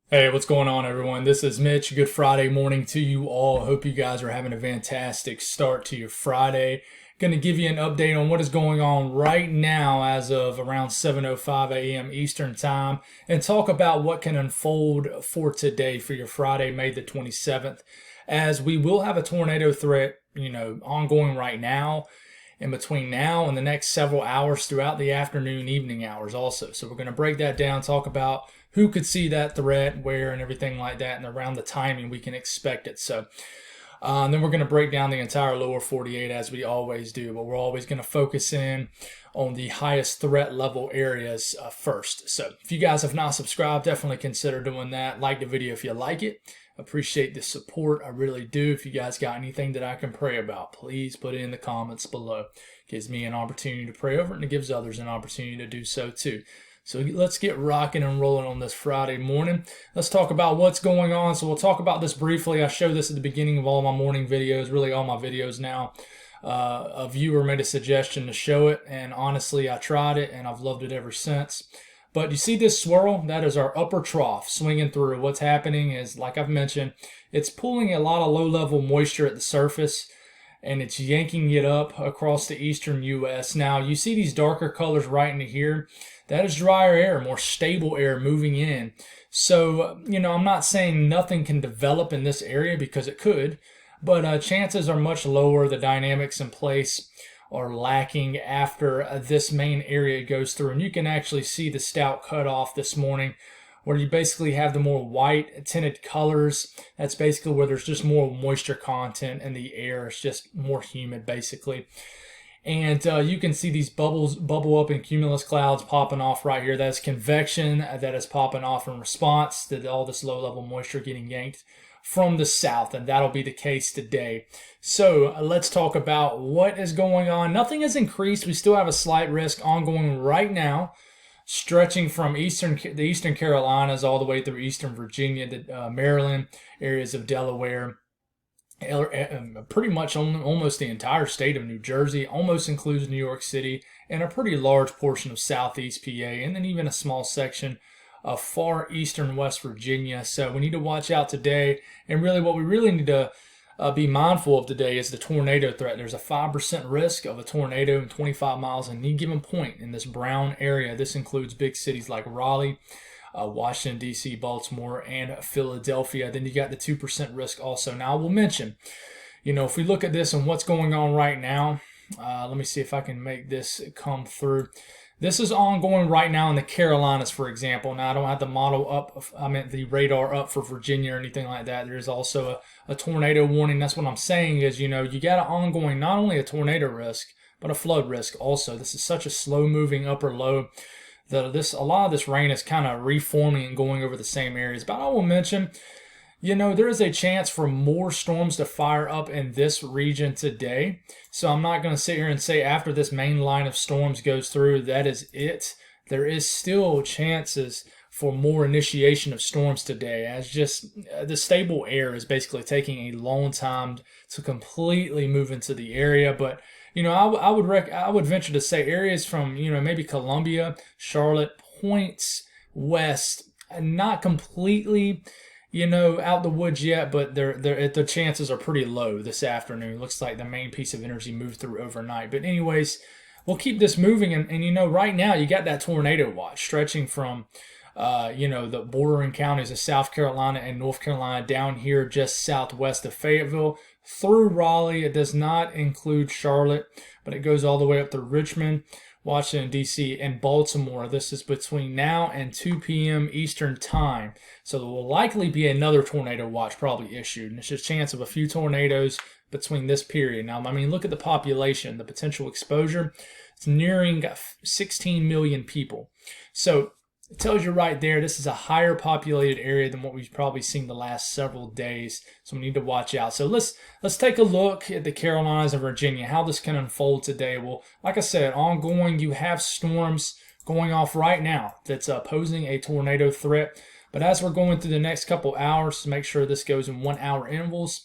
Hey, what's going on, everyone? This is Mitch. Good Friday morning to you all. Hope you guys are having a fantastic start to your Friday. Going to give you an update on what is going on right now as of around 7:05 a.m. Eastern Time and talk about what can unfold for today for your Friday, May the 27th, as we will have a tornado threat, ongoing right now in between now and the next several hours throughout the afternoon, evening hours also. So we're going to break that down, talk about who could see that threat, where, and everything like that, and around the timing we can expect it. Then we're going to break down the entire lower 48 as we always do, but we're always going to focus in on the highest threat level areas first. So if you guys have not subscribed, definitely consider doing that. Like the video if you like it. Appreciate the support. I really do. If you guys got anything that I can pray about, please put it in the comments below. It gives me an opportunity to pray over it, and it gives others an opportunity to do so too. So let's get rocking and rolling on this Friday morning. Let's talk about what's going on. So we'll talk about this briefly. I show this at the beginning of all my morning videos, really all my videos now. A viewer made a suggestion to show it, and honestly, I tried it, and I've loved it ever since. But you see this swirl? That is our upper trough swinging through. What's happening is, like I've mentioned, it's pulling a lot of low-level moisture at the surface, and it's yanking it up across the eastern U.S. Now, you see these darker colors right into here. That is drier air, more stable air moving in. So, I'm not saying nothing can develop in this area because it could, but chances are much lower. The dynamics in place are lacking after this main area goes through. And you can actually see the stout cutoff this morning where you basically have the more white tinted colors. That's basically where there's just more moisture content in the air. It's just more humid basically. And you can see these bubbles bubble up in cumulus clouds popping off right here. That's convection that is popping off in response to all this low level moisture getting yanked from the south, and that'll be the case today. So let's talk about what is going on. Nothing has increased. We still have a slight risk ongoing right now, stretching from the eastern Carolinas all the way through eastern Virginia, the Maryland, areas of Delaware, pretty much almost the entire state of New Jersey, almost includes New York City, and a pretty large portion of southeast PA, and then even a small section of far eastern West Virginia. So we need to watch out today. And really what we really need to be mindful of today is the tornado threat. There's a 5% risk of a tornado in 25 miles at any given point in this brown area. This includes big cities like Raleigh, Washington, D.C., Baltimore, and Philadelphia. Then you got the 2% risk also. Now I will mention, if we look at this and what's going on right now, let me see if I can make this come through. This is ongoing right now in the Carolinas, for example. Now, I don't have the model up, the radar up for Virginia or anything like that. There's also a tornado warning. That's what I'm saying is, you got an ongoing, not only a tornado risk, but a flood risk also. This is such a slow-moving upper low that a lot of this rain is kind of reforming and going over the same areas. But I will mention, there is a chance for more storms to fire up in this region today. So I'm not going to sit here and say after this main line of storms goes through, that is it. There is still chances for more initiation of storms today, as just the stable air is basically taking a long time to completely move into the area. But I would venture to say areas from maybe Columbia, Charlotte, points west, not completely out the woods yet, but the chances are pretty low this afternoon. Looks like the main piece of energy moved through overnight. But anyways, we'll keep this moving. And right now you got that tornado watch stretching from, the bordering counties of South Carolina and North Carolina down here just southwest of Fayetteville through Raleigh. It does not include Charlotte, but it goes all the way up to Richmond, Washington, D.C., and Baltimore. This is between now and 2 p.m. Eastern Time. So there will likely be another tornado watch probably issued. And it's just a chance of a few tornadoes between this period. Now, look at the population, the potential exposure. It's nearing 16 million people. So it tells you right there, this is a higher populated area than what we've probably seen the last several days. So we need to watch out. So let's take a look at the Carolinas and Virginia, how this can unfold today. Well, like I said, ongoing, you have storms going off right now that's posing a tornado threat. But as we're going through the next couple hours, to make sure this goes in 1 hour intervals,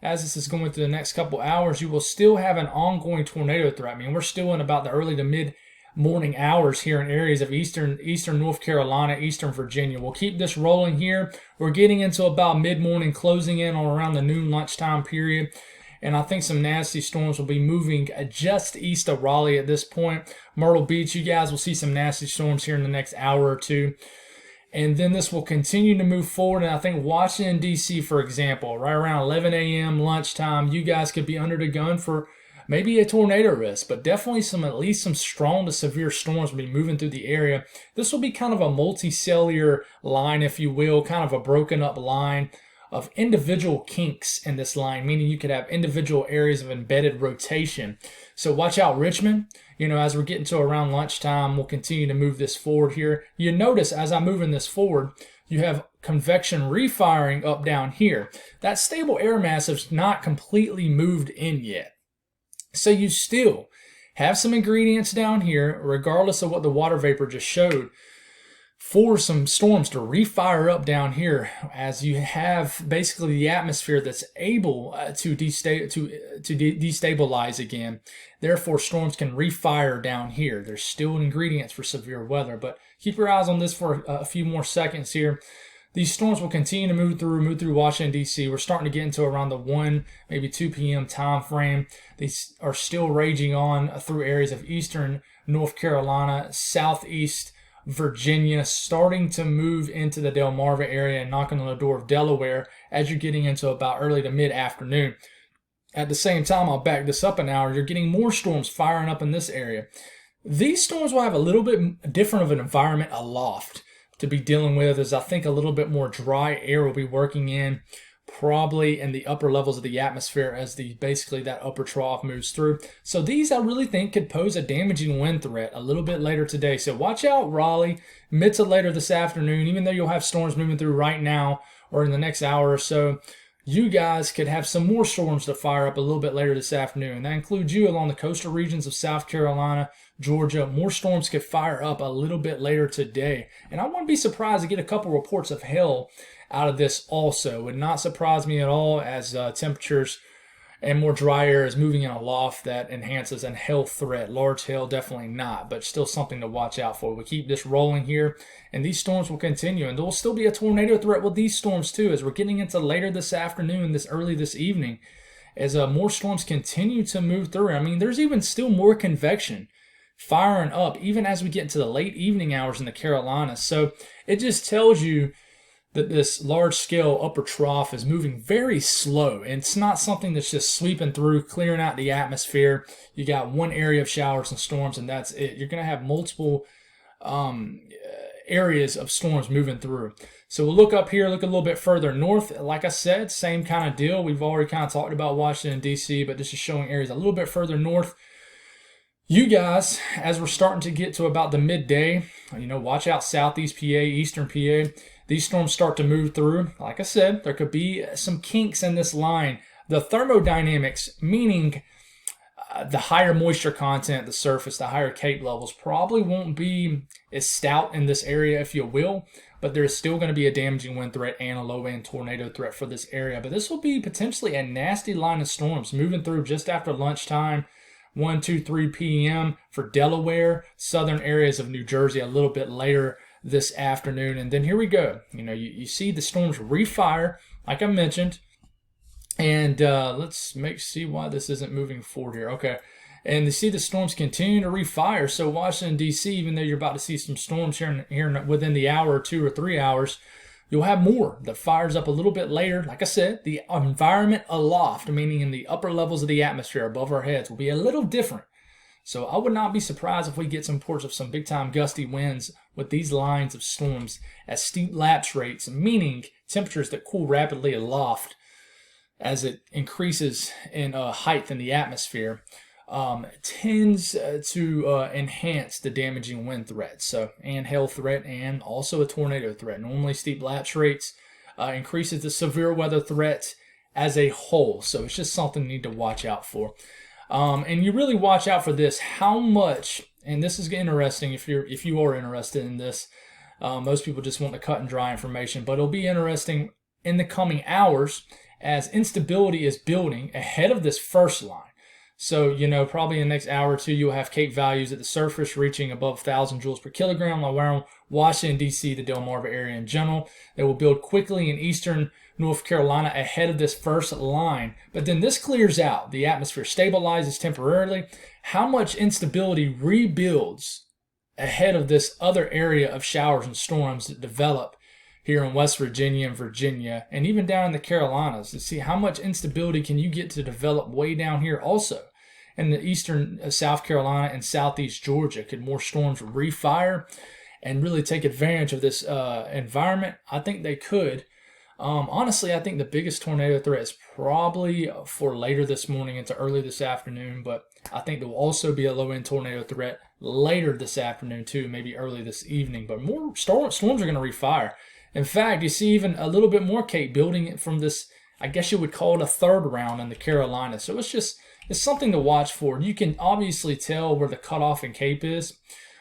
as this is going through the next couple hours, you will still have an ongoing tornado threat. We're still in about the early to mid morning hours here in areas of eastern North Carolina, eastern Virginia. We'll keep this rolling here. We're getting into about mid-morning, closing in on around the noon lunchtime period. And I think some nasty storms will be moving just east of Raleigh at this point. Myrtle Beach, you guys will see some nasty storms here in the next hour or two. And then this will continue to move forward. And I think Washington, D.C., for example, right around 11 a.m. lunchtime, you guys could be under the gun for maybe a tornado risk, but definitely at least some strong to severe storms will be moving through the area. This will be kind of a multicellular line, if you will, kind of a broken up line of individual kinks in this line, meaning you could have individual areas of embedded rotation. So watch out, Richmond. As we're getting to around lunchtime, we'll continue to move this forward here. You notice as I'm moving this forward, you have convection refiring up down here. That stable air mass has not completely moved in yet. So you still have some ingredients down here, regardless of what the water vapor just showed, for some storms to refire up down here, as you have basically the atmosphere that's able to destabilize again. Therefore, storms can refire down here. There's still ingredients for severe weather, but keep your eyes on this for a few more seconds here. These storms will continue to move through Washington, D.C. We're starting to get into around the 1, maybe 2 p.m. time frame. These are still raging on through areas of eastern North Carolina, southeast Virginia, starting to move into the Delmarva area and knocking on the door of Delaware as you're getting into about early to mid-afternoon. At the same time, I'll back this up an hour. You're getting more storms firing up in this area. These storms will have a little bit different of an environment aloft to be dealing with, as I think a little bit more dry air will be working in, probably in the upper levels of the atmosphere as basically that upper trough moves through. So these I really think could pose a damaging wind threat a little bit later today. So watch out, Raleigh, mid to later this afternoon, even though you'll have storms moving through right now or in the next hour or so. You guys could have some more storms to fire up a little bit later this afternoon. That includes you along the coastal regions of South Carolina, Georgia. More storms could fire up a little bit later today. And I wouldn't be surprised to get a couple reports of hail out of this also. Would not surprise me at all, as temperatures and more dry air is moving in aloft. That enhances a hail threat. Large hail, definitely not, but still something to watch out for. We keep this rolling here, and these storms will continue. And there will still be a tornado threat with these storms too, as we're getting into later this afternoon, early this evening, as more storms continue to move through. I mean, there's even still more convection firing up, even as we get into the late evening hours in the Carolinas. So it just tells you that this large-scale upper trough is moving very slow, and it's not something that's just sweeping through, clearing out the atmosphere. You got one area of showers and storms, and that's it. You're going to have multiple areas of storms moving through. So we'll look up here, look a little bit further north. Like I said, same kind of deal. We've already kind of talked about Washington, D.C., but this is showing areas a little bit further north. You guys, as we're starting to get to about the midday, watch out southeast PA, eastern PA. These storms start to move through. Like I said, there could be some kinks in this line. The thermodynamics, meaning the higher moisture content at the surface, the higher CAPE levels, probably won't be as stout in this area, if you will, but there's still going to be a damaging wind threat and a low-end tornado threat for this area. But this will be potentially a nasty line of storms moving through just after lunchtime, 1, 2, 3 p.m. for Delaware, southern areas of New Jersey a little bit later this afternoon. And then here we go. You see the storms refire, like I mentioned. And let's see why this isn't moving forward here. Okay. And you see the storms continue to refire. So Washington, D.C., even though you're about to see some storms here within the hour or 2 or 3 hours, you'll have more that fires up a little bit later. Like I said, the environment aloft, meaning in the upper levels of the atmosphere above our heads, will be a little different. So I would not be surprised if we get some reports of some big-time gusty winds with these lines of storms as steep lapse rates, meaning temperatures that cool rapidly aloft as it increases in height in the atmosphere, tends to enhance the damaging wind threat, and hail threat, and also a tornado threat. Normally, steep lapse rates increases the severe weather threat as a whole. So it's just something you need to watch out for. And you really watch out for this, how much, and this is interesting if you are interested in this. Most people just want the cut and dry information, but it'll be interesting in the coming hours as instability is building ahead of this first line. So, probably in the next hour or two, you'll have CAPE values at the surface reaching above 1,000 joules per kilogram. Like around Washington, D.C., the Delmarva area in general. They will build quickly in eastern North Carolina ahead of this first line. But then this clears out. The atmosphere stabilizes temporarily. How much instability rebuilds ahead of this other area of showers and storms that develop here in West Virginia and Virginia, and even down in the Carolinas, to see how much instability can you get to develop way down here also. In the eastern South Carolina and southeast Georgia, could more storms refire and really take advantage of this environment? I think they could. Honestly, I think the biggest tornado threat is probably for later this morning into early this afternoon, but I think there will also be a low-end tornado threat later this afternoon too, maybe early this evening. But more storms are going to refire. In fact, you see even a little bit more CAPE building from this, I guess you would call it a third round in the Carolinas. So it's something to watch for. You can obviously tell where the cutoff in CAPE is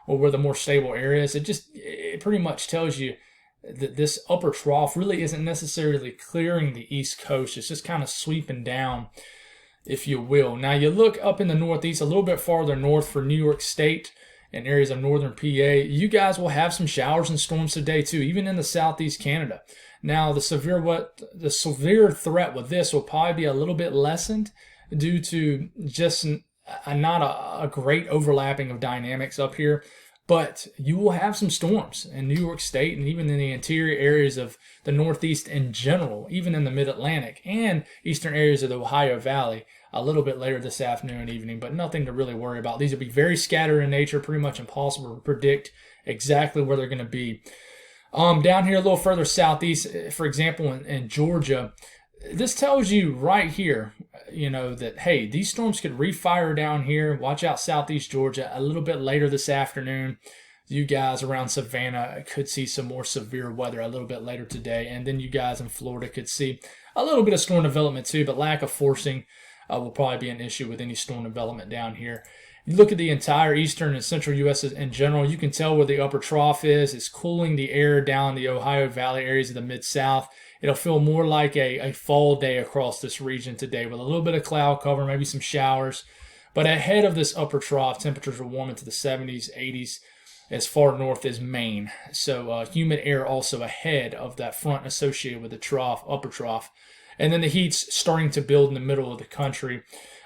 or where the more stable area is. It pretty much tells you that this upper trough really isn't necessarily clearing the East Coast. It's just kind of sweeping down, if you will. Now you look up in the Northeast, a little bit farther north for New York State and areas of northern PA, you guys will have some showers and storms today too, even in the southeast Canada. Now the severe threat with this will probably be a little bit lessened due to just not a great overlapping of dynamics up here. But you will have some storms in New York State and even in the interior areas of the Northeast in general, even in the Mid-Atlantic and eastern areas of the Ohio Valley a little bit later this afternoon and evening, but nothing to really worry about. These will be very scattered in nature, pretty much impossible to predict exactly where they're going to be. Down here a little further southeast, for example, in Georgia, this tells you right here, that, hey, these storms could refire down here. Watch out southeast Georgia a little bit later this afternoon. You guys around Savannah could see some more severe weather a little bit later today. And then you guys in Florida could see a little bit of storm development too, but lack of forcing will probably be an issue with any storm development down here. You look at the entire eastern and central U.S. in general, you can tell where the upper trough is. It's cooling the air down the Ohio Valley areas of the Mid-South. It'll feel more like a fall day across this region today with a little bit of cloud cover, maybe some showers. But ahead of this upper trough, temperatures will warm into the 70s, 80s as far north as Maine. So humid air also ahead of that front associated with the trough, upper trough. And then the heat's starting to build in the middle of the country.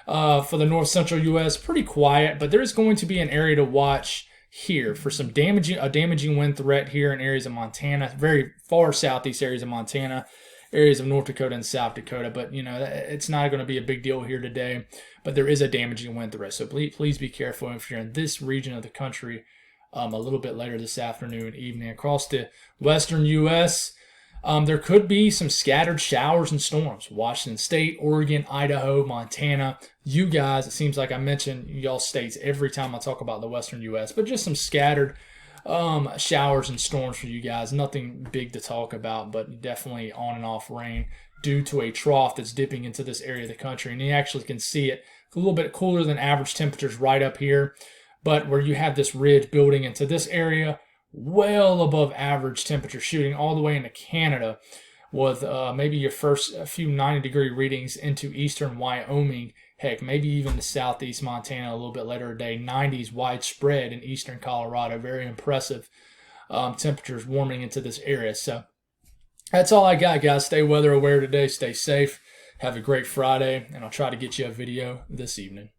For the north central U.S., pretty quiet, but there's going to be an area to watch here for some damaging wind threat here in areas of Montana, very far southeast areas of Montana, areas of North Dakota and South Dakota. But, it's not going to be a big deal here today, but there is a damaging wind threat. So please be careful if you're in this region of the country a little bit later this afternoon and evening. Across the western U.S., there could be some scattered showers and storms. Washington State, Oregon, Idaho, Montana. You guys, it seems like I mention y'all states every time I talk about the western U.S., but just some scattered showers and storms for you guys. Nothing big to talk about, but definitely on and off rain due to a trough that's dipping into this area of the country. And you actually can see it a little bit cooler than average temperatures right up here, but where you have this ridge building into this area, well above average temperature, shooting all the way into Canada with maybe your first few 90-degree readings into eastern Wyoming. Heck, maybe even the southeast Montana a little bit later today. 90s widespread in eastern Colorado. Very impressive temperatures warming into this area. So that's all I got, guys. Stay weather aware today. Stay safe. Have a great Friday, and I'll try to get you a video this evening.